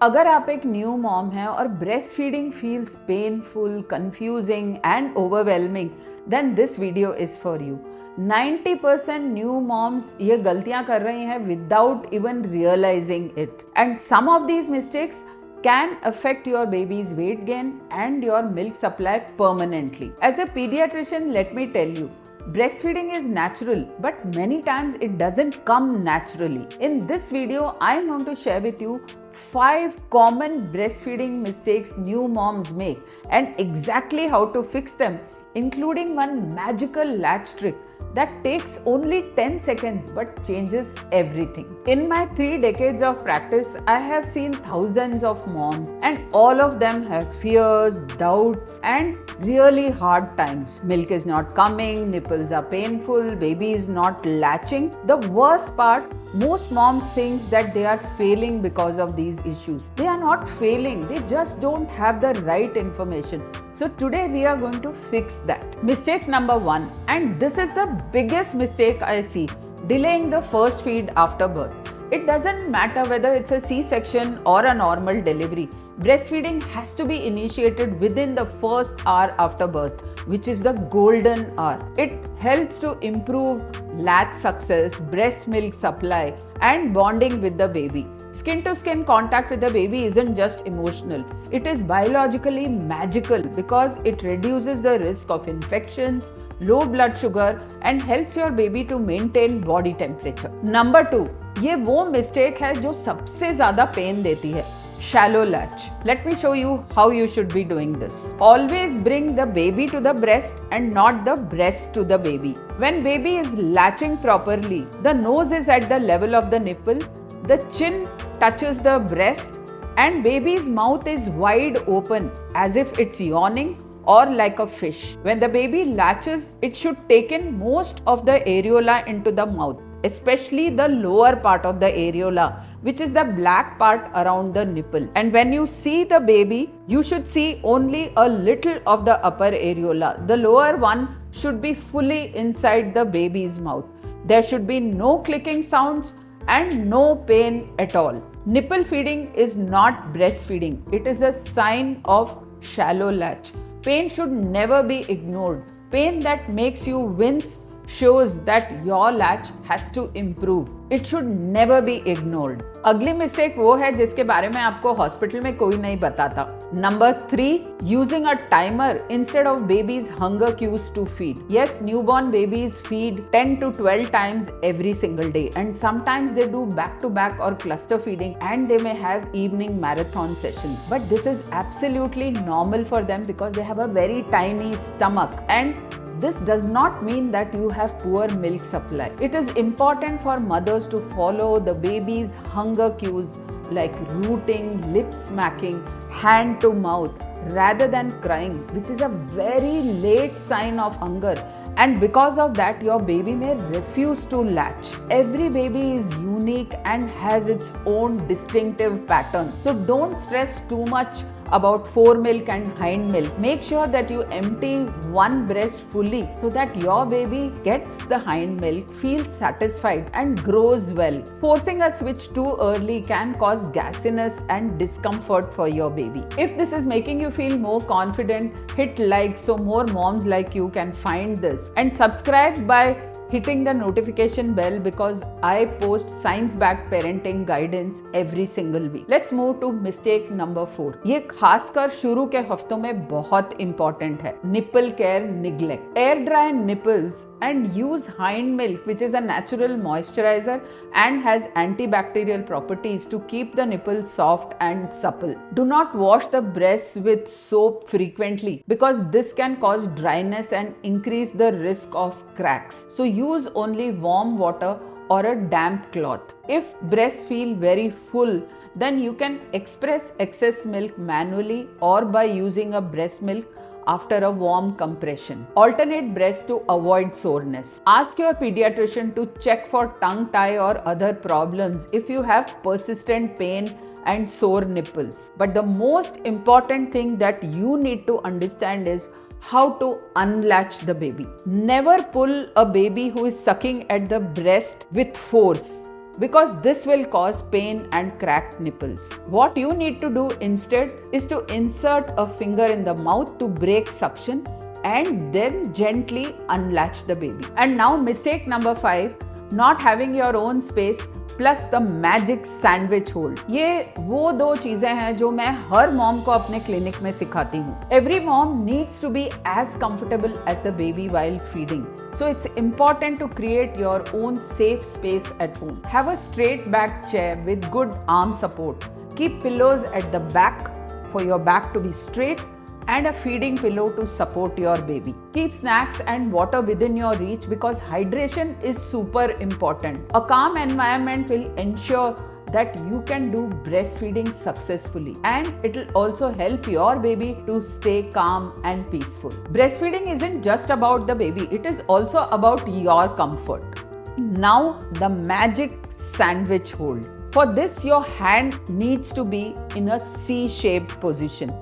अगर आप एक न्यू मॉम हैं और breast feeding feels painful, confusing and overwhelming, then this video is for you. 90% new moms ये गलतियां कर रही हैं without even realizing it, and some of these mistakes can affect your baby's weight gain and your milk supply permanently. As a pediatrician, let me tell you, breastfeeding is natural, but many times it doesn't come naturally. In this video, I am going to share with you 5 common breastfeeding mistakes new moms make and exactly how to fix them, including one magical latch trick that takes only 10 seconds but changes everything. In my 3 decades of practice, I have seen thousands of moms and all of them have fears, doubts and really hard times. Milk is not coming, nipples are painful, baby is not latching. The worst part, most moms think that they are failing because of these issues. They are not failing, they just don't have the right information. So today we are going to fix that. Mistake number 1, and this is the biggest mistake I see, delaying the first feed after birth. It doesn't matter whether it's a C-section or a normal delivery. Breastfeeding has to be initiated within the first hour after birth, which is the golden hour. It helps to improve latch success, breast milk supply, and bonding with the baby. Skin to skin contact with the baby isn't just emotional, it is biologically magical because it reduces the risk of infections, low blood sugar, and helps your baby to maintain body temperature. Number 2, ये वो mistake है जो सबसे ज्यादा pen देती है, shallow latch. Let me show you how you should be doing this. Always bring the baby to the breast and not the breast to the baby. When baby is latching properly, the nose is at the level of the nipple, the chin touches the breast, and baby's mouth is wide open as if it's yawning or like a fish. When the baby latches, it should take in most of the areola into the mouth, especially the lower part of the areola, which is the black part around the nipple. And when you see the baby, you should see only a little of the upper areola. The lower one should be fully inside the baby's mouth. There should be no clicking sounds and no pain at all. Nipple feeding is not breastfeeding. It is a sign of shallow latch. Pain should never be ignored. Pain that makes you wince shows that your latch has to improve. It should never be ignored. अगली mistake वो है जिसके बारे में आपको hospital में कोई नहीं बताता. Number 3, using a timer instead of baby's hunger cues to feed. Yes, newborn babies feed 10 to 12 times every single day, and sometimes they do back to back or cluster feeding, and they may have evening marathon sessions. But this is absolutely normal for them because they have a very tiny stomach, and this does not mean that you have poor milk supply. It is important for mothers to follow the baby's hunger cues like rooting, lip smacking, hand to mouth, rather than crying, which is a very late sign of hunger. And because of that, your baby may refuse to latch. Every baby is unique and has its own distinctive pattern. So don't stress too much about foremilk and hindmilk. Make sure that you empty one breast fully so that your baby gets the hindmilk, feels satisfied, and grows well. Forcing a switch too early can cause gassiness and discomfort for your baby. If this is making you feel more confident, hit like so more moms like you can find this, and subscribe by hitting the notification bell because I post science-backed parenting guidance every single week. Let's move to mistake number 4. ये खासकर शुरू के हफ्तों में बहुत important है. Nipple care neglect. Air dry nipples and use hind milk, which is a natural moisturizer and has antibacterial properties to keep the nipples soft and supple. Do not wash the breasts with soap frequently because this can cause dryness and increase the risk of cracks. So use only warm water or a damp cloth. If breasts feel very full, then you can express excess milk manually or by using a breast milk after a warm compression. Alternate breast to avoid soreness. Ask your pediatrician to check for tongue tie or other problems if you have persistent pain and sore nipples. But the most important thing that you need to understand is how to unlatch the baby. Never pull a baby who is sucking at the breast with force. because this will cause pain and cracked nipples. What you need to do instead is to insert a finger in the mouth to break suction and then gently unlatch the baby. And now mistake number 5, not having your own space plus the magic sandwich hold. ये वो दो चीजें हैं जो मैं her mom को अपने clinic में सिखाती हूँ. Every mom needs to be as comfortable as the baby while feeding. So it's important to create your own safe space at home. Have a straight back chair with good arm support. Keep pillows at the back for your back to be straight and a feeding pillow to support your baby. Keep snacks and water within your reach because hydration is super important. A calm environment will ensure that you can do breastfeeding successfully, and it will also help your baby to stay calm and peaceful. Breastfeeding isn't just about the baby, it is also about your comfort. Now the magic sandwich hold. For this, your hand needs to be in a C-shaped position.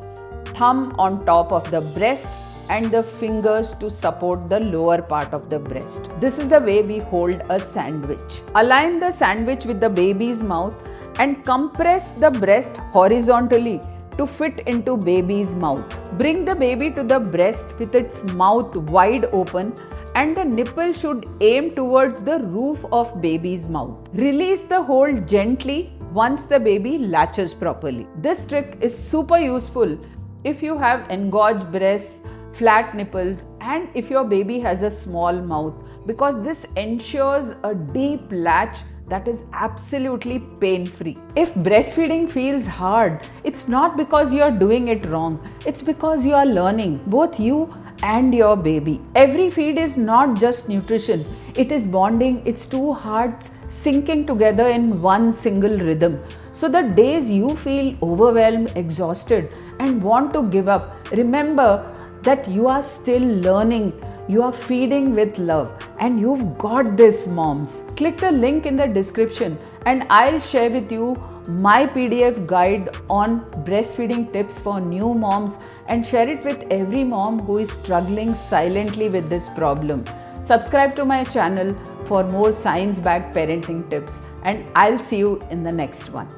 Thumb on top of the breast and the fingers to support the lower part of the breast. This is the way we hold a sandwich. Align the sandwich with the baby's mouth and compress the breast horizontally to fit into baby's mouth. Bring the baby to the breast with its mouth wide open and the nipple should aim towards the roof of baby's mouth. Release the hold gently once the baby latches properly. This trick is super useful if you have engorged breasts, flat nipples, and if your baby has a small mouth, because this ensures a deep latch that is absolutely pain-free. If breastfeeding feels hard, it's not because you're doing it wrong, it's because you are learning, both you and your baby. Every feed is not just nutrition, it is bonding, it's two hearts syncing together in one single rhythm. So the days you feel overwhelmed, exhausted, and want to give up, remember that you are still learning, you are feeding with love, and you've got this, moms. Click the link in the description and I'll share with you my PDF guide on breastfeeding tips for new moms and share it with every mom who is struggling silently with this problem. Subscribe to my channel for more science-backed parenting tips, and I'll see you in the next one.